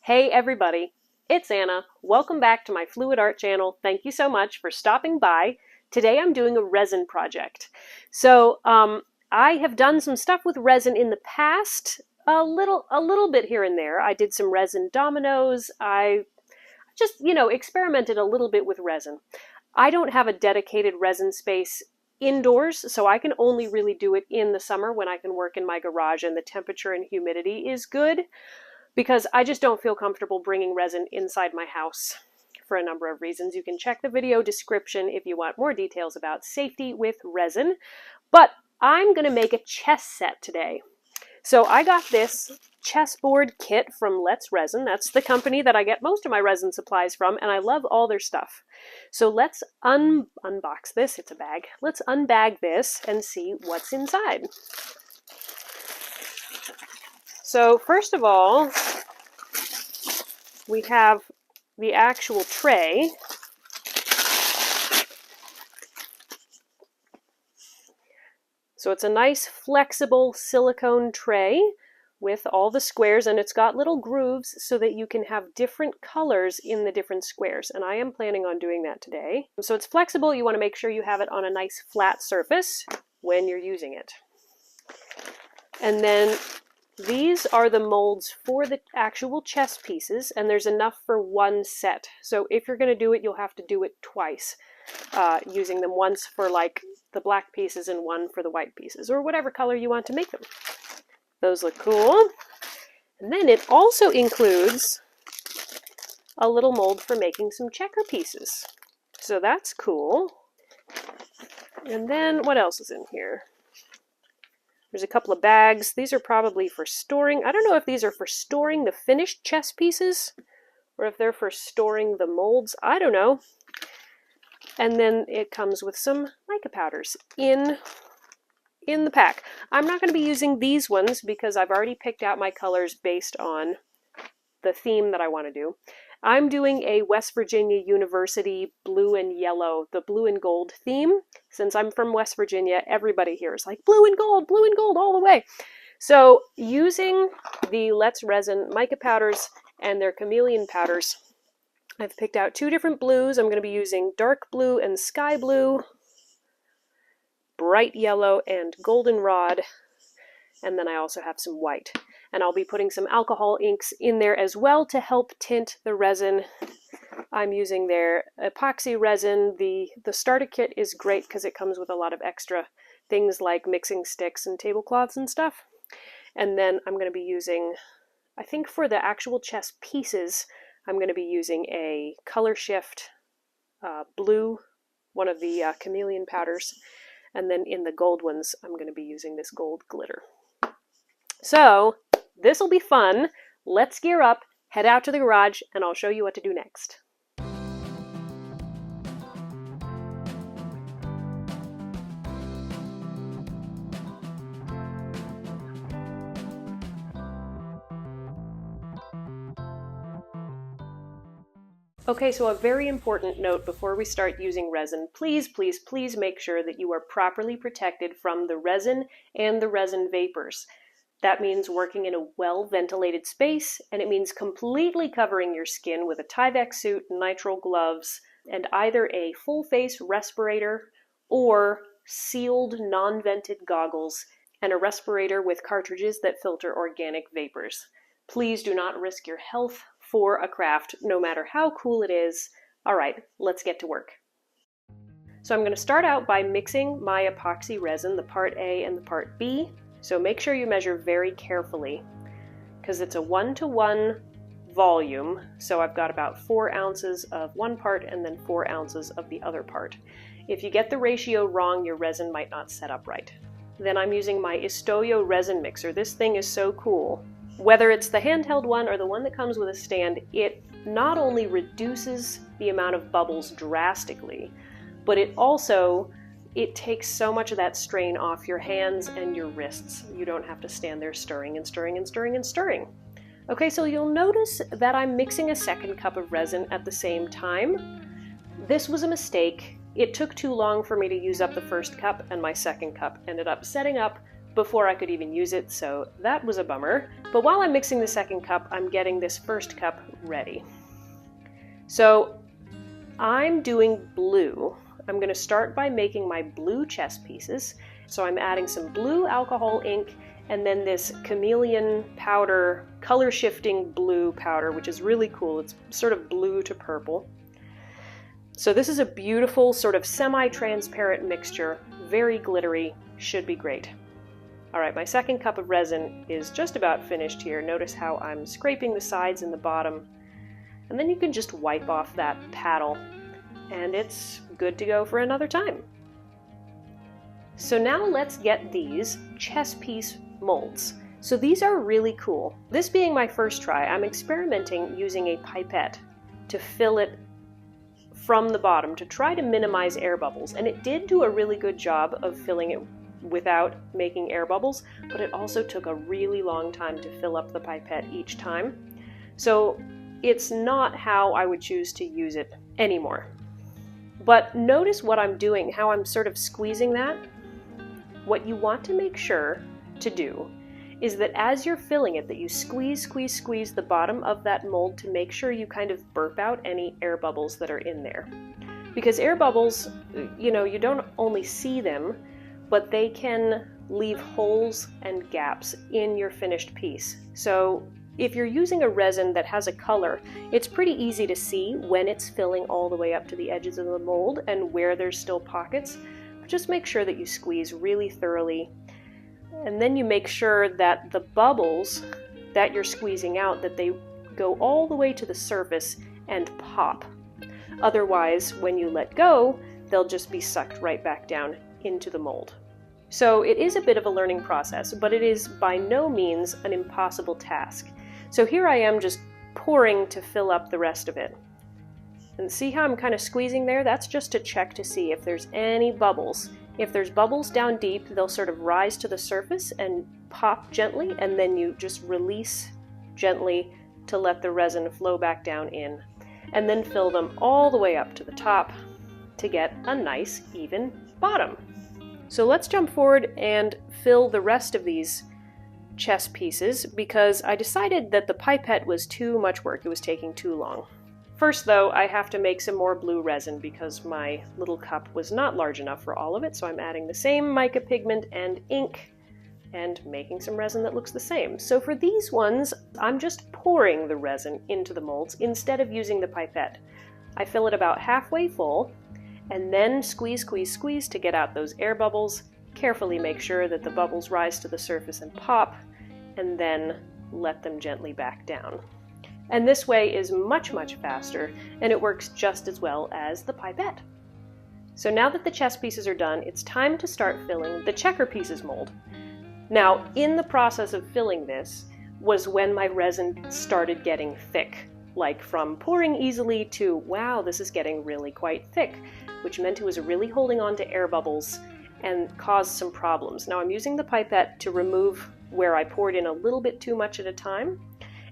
Hey everybody, it's Anna. Welcome back to my Fluid Art channel. Thank you so much for stopping by. Today I'm doing a resin project. So I have done some stuff with resin in the past, a little bit here and there. I did some resin dominoes. I just, experimented a little bit with resin. I don't have a dedicated resin space indoors, so I can only really do it in the summer when I can work in my garage and the temperature and humidity is good, because I just don't feel comfortable bringing resin inside my house for a number of reasons. You can check the video description if you want more details about safety with resin. But I'm going to make a chess set today. So I got this chessboard kit from Let's Resin. That's the company that I get most of my resin supplies from, and I love all their stuff. So let's unbox this. It's a bag. Let's unbag this and see what's inside. So first of all, we have the actual tray. So it's a nice flexible silicone tray with all the squares, and it's got little grooves so that you can have different colors in the different squares, and I am planning on doing that today. So it's flexible. You want to make sure you have it on a nice flat surface when you're using it. And then these are the molds for the actual chess pieces, and there's enough for one set. So if you're going to do it, you'll have to do it twice, using them once for like the black pieces and one for the white pieces, or whatever color you want to make them. Those look cool. And then it also includes a little mold for making some checker pieces. So that's cool. And then what else is in here? There's a couple of bags. These are probably for storing. I don't know if these are for storing the finished chess pieces or if they're for storing the molds. I don't know. And then it comes with some mica powders in the pack. I'm not going to be using these ones because I've already picked out my colors based on the theme that I want to do. I'm doing a West Virginia University blue and yellow, the blue and gold theme. Since I'm from West Virginia, everybody here is like blue and gold all the way. So using the Let's Resin mica powders and their chameleon powders, I've picked out two different blues. I'm going to be using dark blue and sky blue, bright yellow and goldenrod, and then I also have some white. And I'll be putting some alcohol inks in there as well to help tint the resin. I'm using their epoxy resin. The starter kit is great because it comes with a lot of extra things like mixing sticks and tablecloths and stuff. And then I'm going to be using, I think for the actual chess pieces, I'm going to be using a color shift blue, one of the chameleon powders. And then in the gold ones, I'm going to be using this gold glitter. So this will be fun. Let's gear up, head out to the garage, and I'll show you what to do next. Okay, so a very important note before we start using resin. Please, please, please make sure that you are properly protected from the resin and the resin vapors. That means working in a well-ventilated space, and it means completely covering your skin with a Tyvek suit, nitrile gloves, and either a full-face respirator or sealed, non-vented goggles and a respirator with cartridges that filter organic vapors. Please do not risk your health for a craft, no matter how cool it is. All right, let's get to work. So I'm going to start out by mixing my epoxy resin, the part A and the part B. So make sure you measure very carefully because it's a 1-to-1 volume. So I've got about 4 ounces of one part and then 4 ounces of the other part. If you get the ratio wrong, your resin might not set up right. Then I'm using my Estoyo resin mixer. This thing is so cool. Whether it's the handheld one or the one that comes with a stand, it not only reduces the amount of bubbles drastically, but it takes so much of that strain off your hands and your wrists. You don't have to stand there stirring and stirring and stirring and stirring. Okay, so you'll notice that I'm mixing a second cup of resin at the same time. This was a mistake. It took too long for me to use up the first cup, and my second cup ended up setting up before I could even use it, so that was a bummer. But while I'm mixing the second cup, I'm getting this first cup ready. So I'm doing blue. I'm going to start by making my blue chess pieces. So I'm adding some blue alcohol ink and then this chameleon powder, color shifting blue powder, which is really cool. It's sort of blue to purple. So this is a beautiful sort of semi-transparent mixture, very glittery, should be great. All right, my second cup of resin is just about finished here. Notice how I'm scraping the sides and the bottom. And then you can just wipe off that paddle and it's good to go for another time. So now let's get these chess piece molds. So these are really cool. This being my first try, I'm experimenting using a pipette to fill it from the bottom to try to minimize air bubbles. And it did do a really good job of filling it without making air bubbles, but it also took a really long time to fill up the pipette each time. So it's not how I would choose to use it anymore. But notice what I'm doing, how I'm sort of squeezing that. What you want to make sure to do is that as you're filling it, that you squeeze the bottom of that mold to make sure you kind of burp out any air bubbles that are in there. Because air bubbles, you know, you don't only see them, but they can leave holes and gaps in your finished piece. So if you're using a resin that has a color, it's pretty easy to see when it's filling all the way up to the edges of the mold and where there's still pockets. But just make sure that you squeeze really thoroughly. And then you make sure that the bubbles that you're squeezing out, that they go all the way to the surface and pop. Otherwise, when you let go, they'll just be sucked right back down into the mold. So it is a bit of a learning process, but it is by no means an impossible task. So here I am just pouring to fill up the rest of it. And see how I'm kind of squeezing there? That's just to check to see if there's any bubbles. If there's bubbles down deep, they'll sort of rise to the surface and pop gently, and then you just release gently to let the resin flow back down in. And then fill them all the way up to the top to get a nice even bottom. So let's jump forward and fill the rest of these chess pieces because I decided that the pipette was too much work. It was taking too long. First though, I have to make some more blue resin because my little cup was not large enough for all of it, so I'm adding the same mica pigment and ink and making some resin that looks the same. So for these ones, I'm just pouring the resin into the molds instead of using the pipette. I fill it about halfway full and then squeeze to get out those air bubbles. Carefully make sure that the bubbles rise to the surface and pop, and then let them gently back down. And this way is much faster, and it works just as well as the pipette. So now that the chess pieces are done, it's time to start filling the checker pieces mold. Now, in the process of filling this was when my resin started getting thick, like from pouring easily to, wow, this is getting really quite thick, which meant it was really holding on to air bubbles and caused some problems. Now I'm using the pipette to remove where I poured in a little bit too much at a time,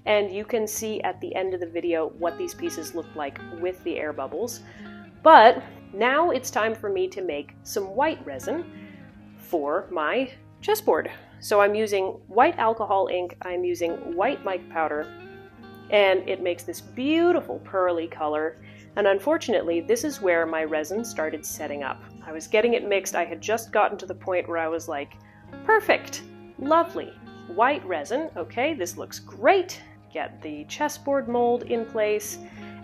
and you can see at the end of the video what these pieces look like with the air bubbles. But now it's time for me to make some white resin for my chessboard. So I'm using white alcohol ink, I'm using white mica powder, and it makes this beautiful pearly color. And unfortunately, this is where my resin started setting up. I was getting it mixed. I had just gotten to the point where I was like, perfect, lovely, white resin. Okay, this looks great. Get the chessboard mold in place.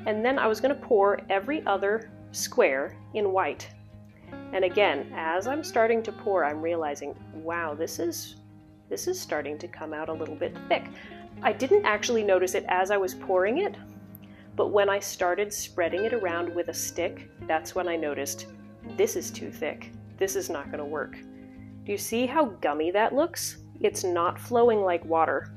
And then I was going to pour every other square in white. And again, as I'm starting to pour, I'm realizing, wow, this is starting to come out a little bit thick. I didn't actually notice it as I was pouring it, but when I started spreading it around with a stick, that's when I noticed, this is too thick. This is not going to work. Do you see how gummy that looks? It's not flowing like water.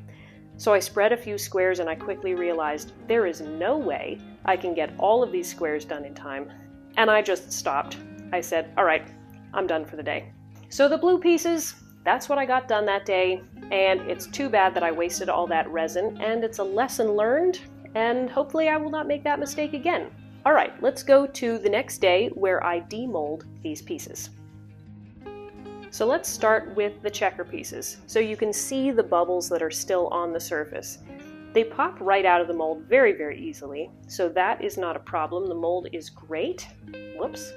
So I spread a few squares and I quickly realized there is no way I can get all of these squares done in time. And I just stopped. I said, all right, I'm done for the day. So the blue pieces, that's what I got done that day. And it's too bad that I wasted all that resin, and it's a lesson learned, and hopefully I will not make that mistake again. All right, let's go to the next day where I demold these pieces. So let's start with the checker pieces. So you can see the bubbles that are still on the surface. They pop right out of the mold very, very easily, so that is not a problem. The mold is great. Whoops.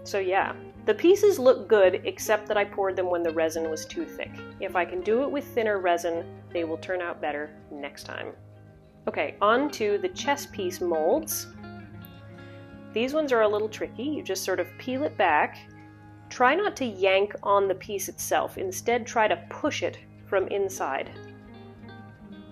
So yeah, the pieces look good, except that I poured them when the resin was too thick. If I can do it with thinner resin, they will turn out better next time. Okay, on to the chess piece molds. These ones are a little tricky. You just sort of peel it back. Try not to yank on the piece itself. Instead, try to push it from inside.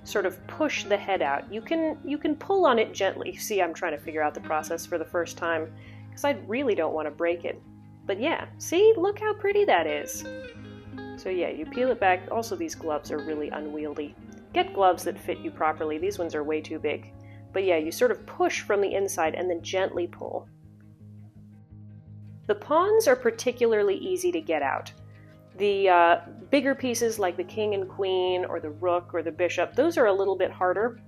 Sort of push the head out. You can pull on it gently. See, I'm trying to figure out the process for the first time because I really don't want to break it. But yeah, see, look how pretty that is. So yeah, you peel it back. Also, these gloves are really unwieldy. Get gloves that fit you properly. These ones are way too big. But yeah, you sort of push from the inside and then gently pull. The pawns are particularly easy to get out. The bigger pieces like the king and queen or the rook or the bishop, those are a little bit harder.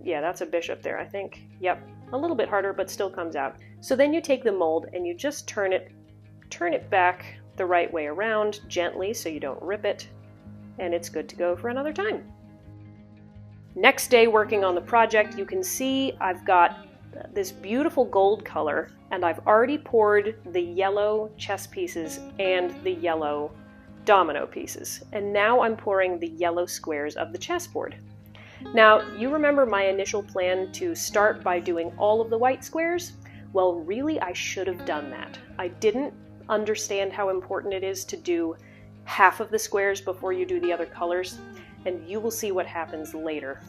Yeah, that's a bishop there, I think. Yep, a little bit harder, but still comes out. So then you take the mold and you just turn it back the right way around gently so you don't rip it, and it's good to go for another time. Next day working on the project, you can see I've got this beautiful gold color, and I've already poured the yellow chess pieces and the yellow domino pieces. And now I'm pouring the yellow squares of the chessboard. Now, you remember my initial plan to start by doing all of the white squares? Well, really, I should have done that. I didn't understand how important it is to do half of the squares before you do the other colors, and you will see what happens later.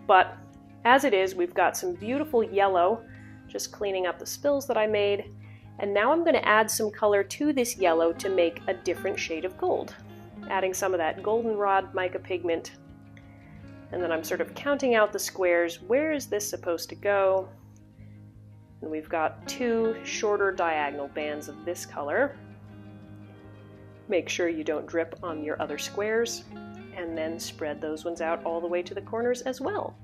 But as it is, we've got some beautiful yellow, just cleaning up the spills that I made, and now I'm going to add some color to this yellow to make a different shade of gold. Adding some of that goldenrod mica pigment, and then I'm sort of counting out the squares. Where is this supposed to go? And we've got two shorter diagonal bands of this color. Make sure you don't drip on your other squares, and then spread those ones out all the way to the corners as well.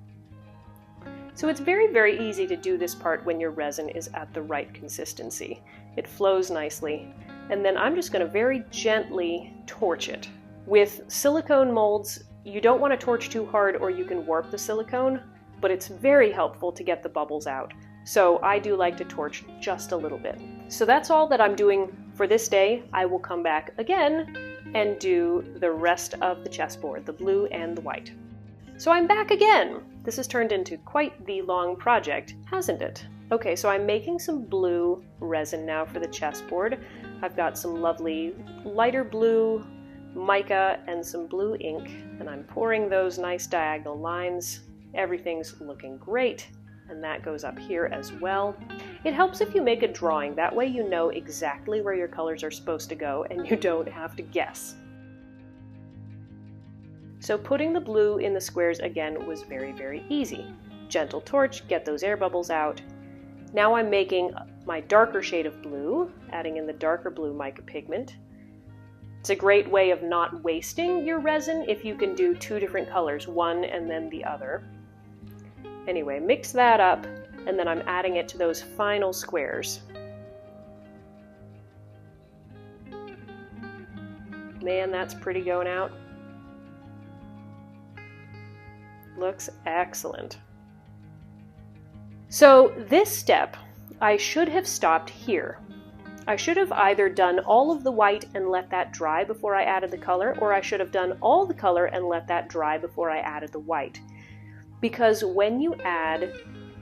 So it's very, very easy to do this part when your resin is at the right consistency. It flows nicely, and then I'm just going to very gently torch it. With silicone molds, you don't want to torch too hard or you can warp the silicone, but it's very helpful to get the bubbles out. So I do like to torch just a little bit. So that's all that I'm doing for this day. I will come back again and do the rest of the chessboard, the blue and the white. So I'm back again. This has turned into quite the long project, hasn't it? Okay, so I'm making some blue resin now for the chessboard. I've got some lovely lighter blue mica and some blue ink, and I'm pouring those nice diagonal lines. Everything's looking great, and that goes up here as well. It helps if you make a drawing. That way you know exactly where your colors are supposed to go and you don't have to guess. So putting the blue in the squares again was very, very easy. Gentle torch, get those air bubbles out. Now I'm making my darker shade of blue, adding in the darker blue mica pigment. It's a great way of not wasting your resin if you can do two different colors, one and then the other. Anyway, mix that up, and then I'm adding it to those final squares. Man, that's pretty going out. Looks excellent. So this step, I should have stopped here. I should have either done all of the white and let that dry before I added the color, or I should have done all the color and let that dry before I added the white. Because when you add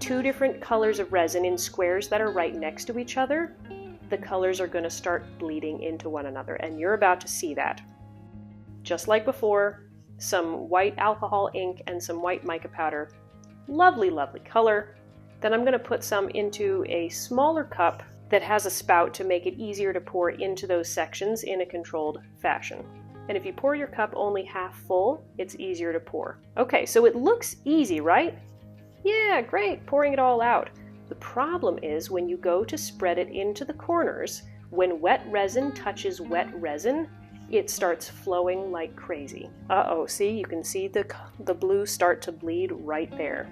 two different colors of resin in squares that are right next to each other, the colors are going to start bleeding into one another, and you're about to see that. Just like before, some white alcohol ink and some white mica powder. Lovely, lovely color. Then I'm going to put some into a smaller cup that has a spout to make it easier to pour into those sections in a controlled fashion. And if you pour your cup only half full, it's easier to pour. Okay, so it looks easy, right? Yeah, great, pouring it all out. The problem is when you go to spread it into the corners, when wet resin touches wet resin, it starts flowing like crazy. Uh-oh, see, you can see the blue start to bleed right there.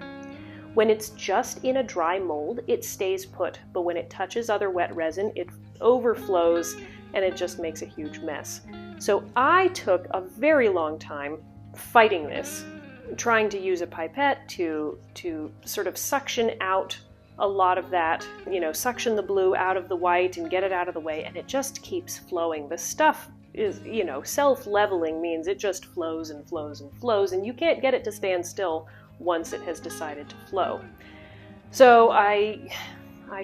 When it's just in a dry mold, it stays put, but when it touches other wet resin, it overflows and it just makes a huge mess. So I took a very long time fighting this, trying to use a pipette to sort of suction out a lot of that, suction the blue out of the white and get it out of the way, and it just keeps flowing. The stuff is, self-leveling means it just flows and flows and flows, and you can't get it to stand still once it has decided to flow. So I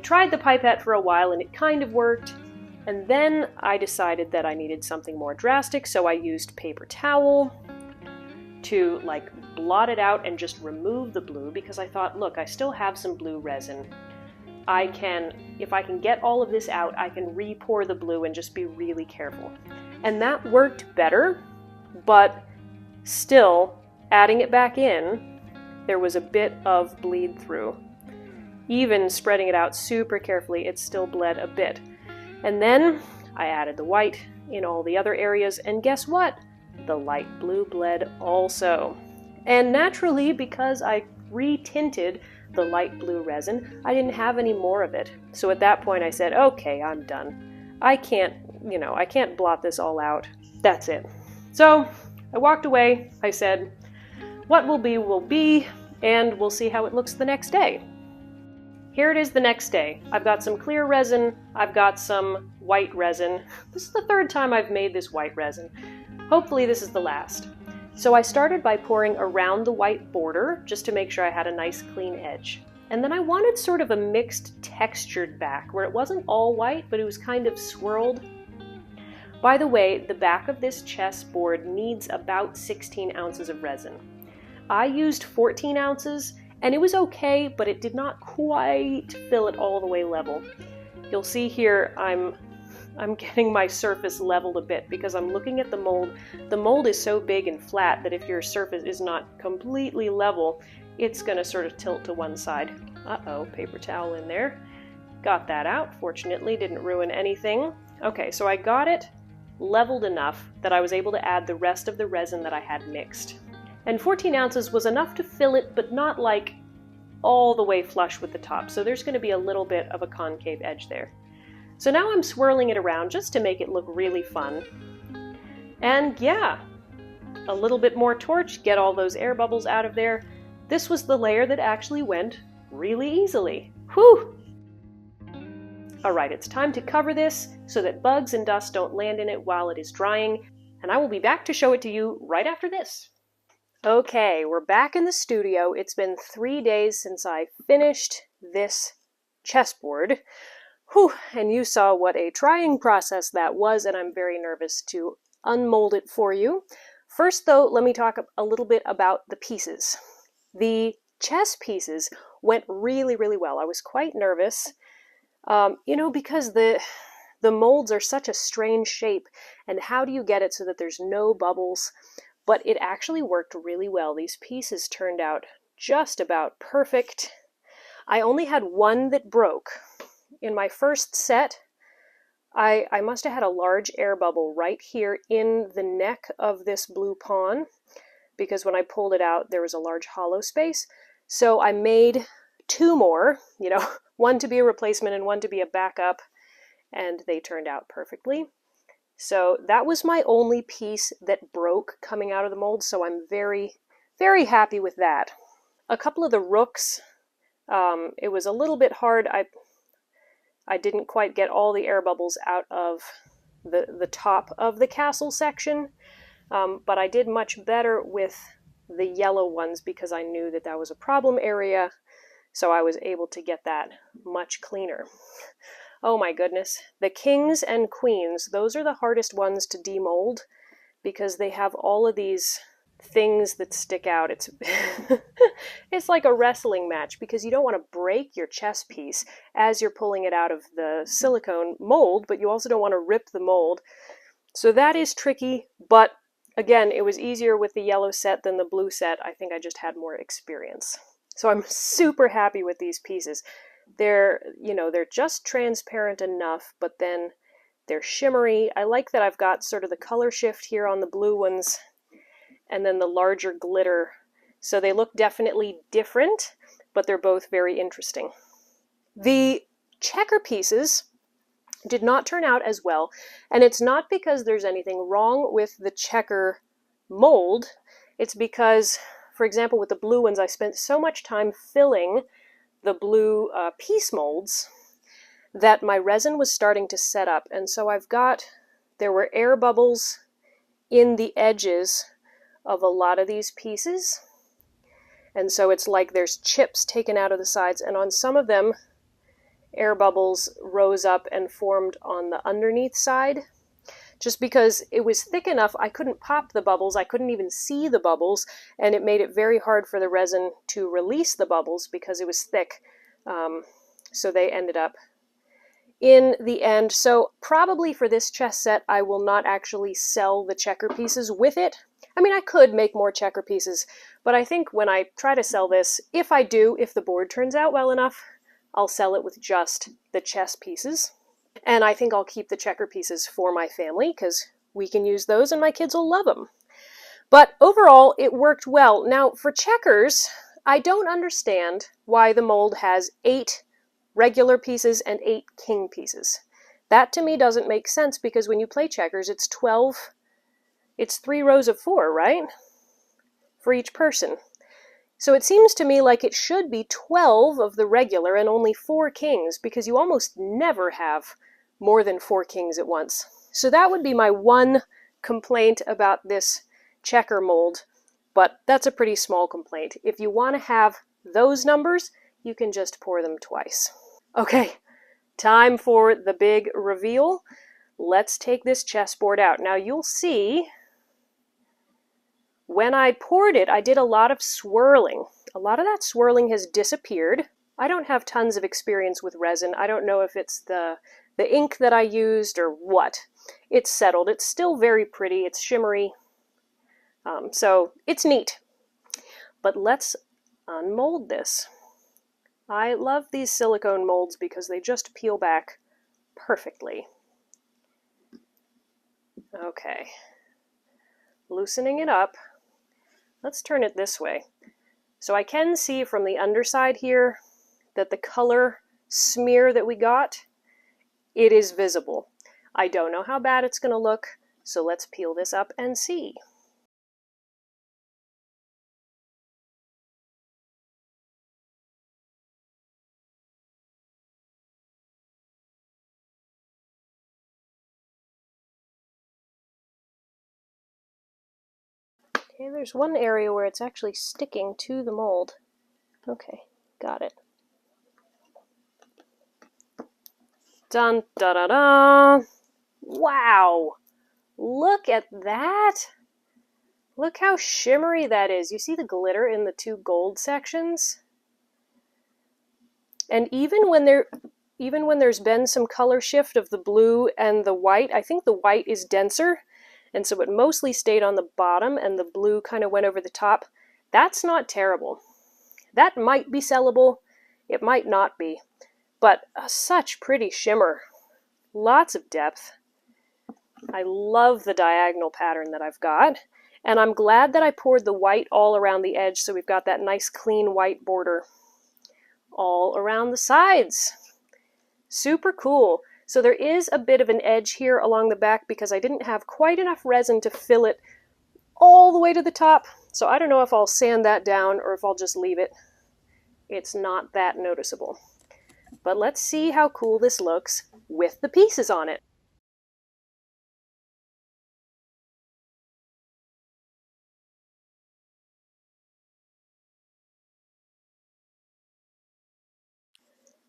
tried the pipette for a while and it kind of worked, and then I decided that I needed something more drastic, so I used paper towel to blot it out and just remove the blue, because I thought, look, I still have some blue resin. If I can get all of this out, I can re-pour the blue and just be really careful. And that worked better, but still, adding it back in, there was a bit of bleed through. Even spreading it out super carefully, it still bled a bit. And then I added the white in all the other areas, and guess what? The light blue bled also. And naturally, because I re-tinted the light blue resin, I didn't have any more of it. So at that point I said, okay, I'm done. I can't blot this all out. That's it. So I walked away. I said, what will be, and we'll see how it looks the next day. Here it is the next day. I've got some clear resin. I've got some white resin. This is the third time I've made this white resin. Hopefully this is the last. So I started by pouring around the white border just to make sure I had a nice clean edge. And then I wanted sort of a mixed textured back where it wasn't all white, but it was kind of swirled. By the way, the back of this chessboard needs about 16 ounces of resin. I used 14 ounces, and it was okay, but it did not quite fill it all the way level. You'll see here I'm getting my surface leveled a bit because I'm looking at the mold. The mold is so big and flat that if your surface is not completely level, it's going to sort of tilt to one side. Uh-oh, paper towel in there. Got that out. Fortunately, didn't ruin anything. Okay, so I got it leveled enough that I was able to add the rest of the resin that I had mixed. And 14 ounces was enough to fill it, but not all the way flush with the top. So there's going to be a little bit of a concave edge there. So now I'm swirling it around just to make it look really fun. And yeah, a little bit more torch, get all those air bubbles out of there. This was the layer that actually went really easily. Whew! Alright, it's time to cover this so that bugs and dust don't land in it while it is drying, and I will be back to show it to you right after this. Okay, we're back in the studio. It's been 3 days since I finished this chessboard. Whew, and you saw what a trying process that was, and I'm very nervous to unmold it for you. First though, let me talk a little bit about the pieces. The chess pieces went really, really well. I was quite nervous, because the molds are such a strange shape, and how do you get it so that there's no bubbles? But it actually worked really well. These pieces turned out just about perfect. I only had one that broke. In my first set, I must have had a large air bubble right here in the neck of this blue pawn, because when I pulled it out, there was a large hollow space. So I made two more, one to be a replacement and one to be a backup, and they turned out perfectly. So that was my only piece that broke coming out of the mold, so I'm very, very happy with that. A couple of the rooks, it was a little bit hard. I didn't quite get all the air bubbles out of the top of the castle section, but I did much better with the yellow ones because I knew that was a problem area, so I was able to get that much cleaner. Oh my goodness, the kings and queens, those are the hardest ones to demold because they have all of these things that stick out. It's like a wrestling match because you don't want to break your chess piece as you're pulling it out of the silicone mold, but you also don't want to rip the mold. So that is tricky, but again, it was easier with the yellow set than the blue set. I think I just had more experience. So I'm super happy with these pieces. They're just transparent enough, but then they're shimmery. I like that I've got sort of the color shift here on the blue ones and then the larger glitter. So they look definitely different, but they're both very interesting. The checker pieces did not turn out as well. And it's not because there's anything wrong with the checker mold. It's because, for example, with the blue ones, I spent so much time filling the blue piece molds that my resin was starting to set up. And so there were air bubbles in the edges of a lot of these pieces. And so it's like there's chips taken out of the sides, and on some of them, air bubbles rose up and formed on the underneath side. Just because it was thick enough, I couldn't pop the bubbles, I couldn't even see the bubbles, and it made it very hard for the resin to release the bubbles because it was thick. So they ended up in the end. So probably for this chess set, I will not actually sell the checker pieces with it. I mean, I could make more checker pieces, but I think when I try to sell this, if the board turns out well enough, I'll sell it with just the chess pieces. And I think I'll keep the checker pieces for my family because we can use those and my kids will love them. But overall, it worked well. Now, for checkers, I don't understand why the mold has 8 regular pieces and 8 king pieces. That to me doesn't make sense because when you play checkers, it's 3 rows of 4, right? For each person. So it seems to me like it should be 12 of the regular and only 4 kings, because you almost never have more than 4 kings at once. So that would be my one complaint about this checker mold, but that's a pretty small complaint. If you want to have those numbers, you can just pour them twice. Okay, time for the big reveal. Let's take this chessboard out. Now you'll see when I poured it, I did a lot of swirling. A lot of that swirling has disappeared. I don't have tons of experience with resin. I don't know if it's the ink that I used or what. It's settled. It's still very pretty. It's shimmery. So it's neat. But let's unmold this. I love these silicone molds because they just peel back perfectly. Okay. Loosening it up. Let's turn it this way. So I can see from the underside here that the color smear that we got, it is visible. I don't know how bad it's going to look, so let's peel this up and see. Okay, there's one area where it's actually sticking to the mold. Okay, got it. Dun da da da! Wow! Look at that! Look how shimmery that is. You see the glitter in the 2 gold sections? And even when there's been some color shift of the blue and the white, I think the white is denser, and so it mostly stayed on the bottom and the blue kind of went over the top. That's not terrible. That might be sellable, it might not be, but such pretty shimmer. Lots of depth. I love the diagonal pattern that I've got, and I'm glad that I poured the white all around the edge so we've got that nice clean white border all around the sides. Super cool. So there is a bit of an edge here along the back because I didn't have quite enough resin to fill it all the way to the top. So I don't know if I'll sand that down or if I'll just leave it. It's not that noticeable. But let's see how cool this looks with the pieces on it.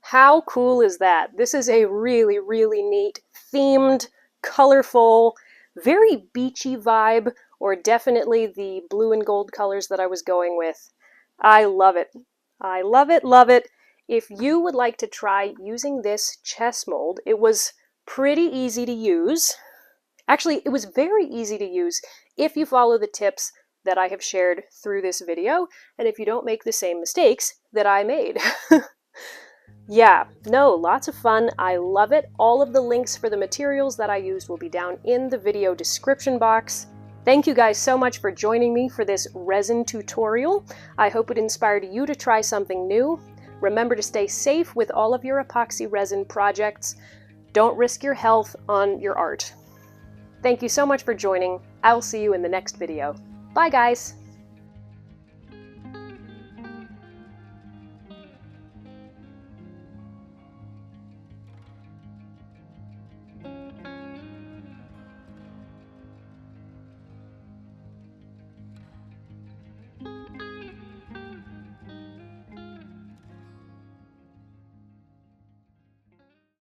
How cool is that? This is a really, really neat, themed, colorful, very beachy vibe, or definitely the blue and gold colors that I was going with. I love it. I love it, love it. If you would like to try using this chess mold, it was pretty easy to use. Actually, it was very easy to use if you follow the tips that I have shared through this video, and if you don't make the same mistakes that I made. Yeah, no, lots of fun. I love it. All of the links for the materials that I used will be down in the video description box. Thank you guys so much for joining me for this resin tutorial. I hope it inspired you to try something new. Remember to stay safe with all of your epoxy resin projects. Don't risk your health on your art. Thank you so much for joining. I will see you in the next video. Bye guys!